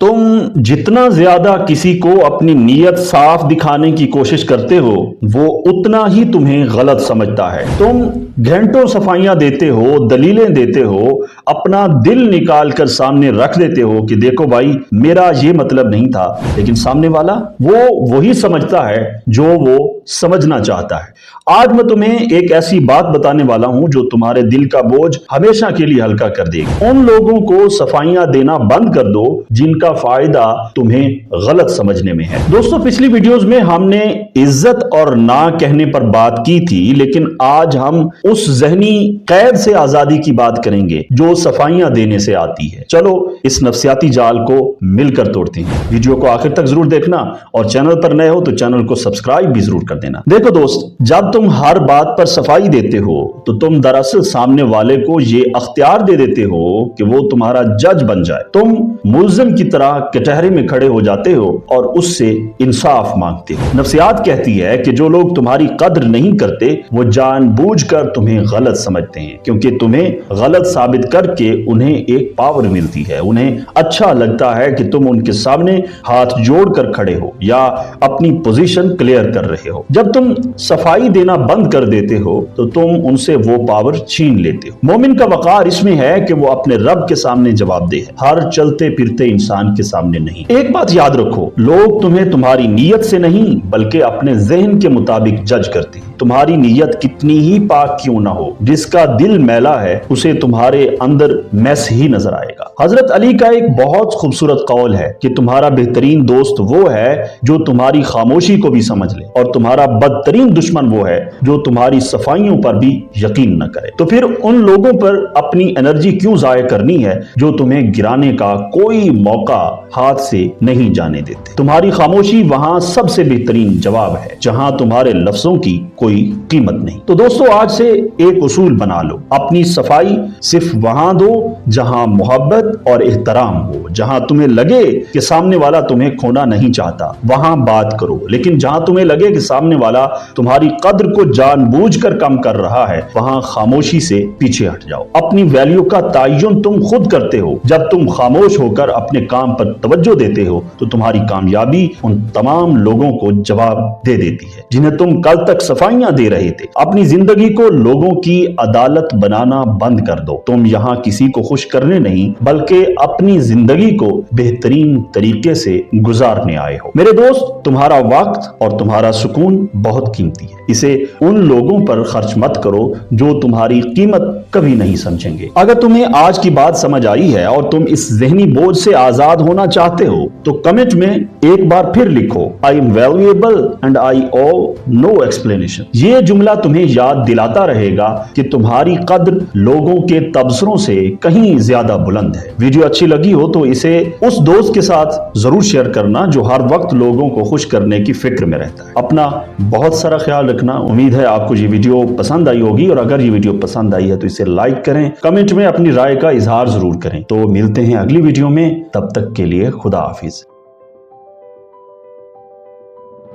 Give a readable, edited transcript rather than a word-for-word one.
तुम जितना ज्यादा किसी को अपनी नीयत साफ दिखाने की कोशिश करते हो वो उतना ही तुम्हें गलत समझता है। तुम घंटों सफाइयां देते हो, दलीलें देते हो, अपना दिल निकाल कर सामने रख देते हो कि देखो भाई मेरा ये मतलब नहीं था, लेकिन सामने वाला वो वही समझता है जो वो समझना चाहता है। आज मैं तुम्हें एक ऐसी बात बताने वाला हूं जो तुम्हारे दिल का बोझ हमेशा के लिए हल्का कर देगी। उन लोगों को सफाइयां देना बंद कर दो जिनका फायदा तुम्हें गलत समझने में है। दोस्तों, पिछली वीडियोस में हमने इज्जत और ना कहने पर बात की थी, लेकिन आज हम उस जहनी कैद से आजादी की बात करेंगे जो सफाइयां देने से आती है। चलो इस नफ्सियाती जाल को मिलकर तोड़ते हैं। वीडियो को आखिर तक जरूर देखना और चैनल पर नए हो तो चैनल को सब्सक्राइब भी जरूर कर देना। देखो दोस्त, जब तुम हर बात पर सफाई देते हो तो तुम दरअसल सामने वाले को ये अख्तियार दे देते हो कि वो तुम्हारा जज बन जाए। तुम मुल्जिम की तरह कटहरे में खड़े हो जाते हो और उससे इंसाफ मांगते हो। नफ्सियात कहती है कि जो लोग तुम्हारी कद्र नहीं करते वो जानबूझकर तुम्हें गलत समझते हैं, क्योंकि तुम्हें गलत साबित करके उन्हें एक पावर मिलती है। उन्हें अच्छा लगता है कि तुम उनके सामने हाथ जोड़कर खड़े हो या अपनी पोजीशन क्लियर कर रहे हो। जब तुम सफाई देना बंद कर देते हो तो तुम उनसे वो पावर छीन लेते हो। मोमिन का वकार इसमें है कि वो अपने रब के सामने जवाबदेह है, हर चलते फिरते इंसान के सामने नहीं। एक बात याद रखो, लोग तुम्हें तुम्हारी नीयत से नहीं बल्कि अपने ज़हन के मुताबिक जज करते हैं। तुम्हारी नीयत कितनी ही पाक क्यों ना हो, जिसका दिल मैला है उसे तुम्हारे अंदर मैस ही नजर आएगा। हजरत अली का एक बहुत खूबसूरत कौल है कि तुम्हारा बेहतरीन दोस्त वो है जो तुम्हारी खामोशी को भी समझ ले, और तुम्हारा बदतरीन दुश्मन वो है जो तुम्हारी सफाइयों पर भी यकीन न करे। तो फिर उन लोगों पर अपनी एनर्जी क्यों जाया करनी है जो तुम्हें गिराने का कोई मौका हाथ से नहीं जाने देते। तुम्हारी खामोशी वहां सबसे बेहतरीन जवाब है जहां तुम्हारे लफ्जों की कोई कीमत नहीं। तो दोस्तों, आज से एक उसूल बना लो, अपनी सफाई सिर्फ वहां दो जहां मोहब्बत और एहतराम हो। जहां तुम्हें लगे कि सामने वाला तुम्हें खोना नहीं चाहता वहां बात करो, लेकिन जहां तुम्हें लगे कि सामने वाला तुम्हारी कद्र को जानबूझकर कम कर रहा है वहां खामोशी से पीछे हट जाओ। अपनी वैल्यू का तयन तुम खुद करते हो। जब तुम खामोश होकर अपने काम पर तवज्जो देते हो तो तुम्हारी कामयाबी उन तमाम लोगों को जवाब दे देती है जिन्हें तुम कल तक सफाइयां दे रहे थे। अपनी जिंदगी को लोगों की अदालत बनाना बंद कर दो। तुम यहाँ किसी को खुश करने नहीं बल्कि अपनी जिंदगी को बेहतरीन तरीके से गुजारने आए हो। मेरे दोस्त, तुम्हारा वक्त और तुम्हारा सुकून बहुत कीमती है। इसे उन लोगों पर खर्च मत करो जो तुम्हारी कीमत कभी नहीं समझेंगे। अगर तुम्हें आज की बात समझ आई है और तुम इस ज़हनी बोझ से आजाद होना चाहते हो तो कमेंट में एक बार फिर लिखो, I am valuable and I owe no explanation. ये जुमला तुम्हें याद दिलाता रहेगा कि तुम्हारी कद्र लोगों के तबसरों से कहीं ज्यादा बुलंद है। वीडियो अच्छी लगी हो तो इसे उस दोस्त के साथ जरूर शेयर करना जो हर वक्त लोगों को खुश करने की फिक्र में रहता है। अपना बहुत सारा ख्याल रखना। उम्मीद है आपको ये वीडियो पसंद आई होगी, और अगर ये वीडियो पसंद आई है तो इसे लाइक करें, कमेंट में अपनी राय का इजहार जरूर करें। तो मिलते हैं अगली वीडियो में, तब तक के लिए खुदा हाफिज।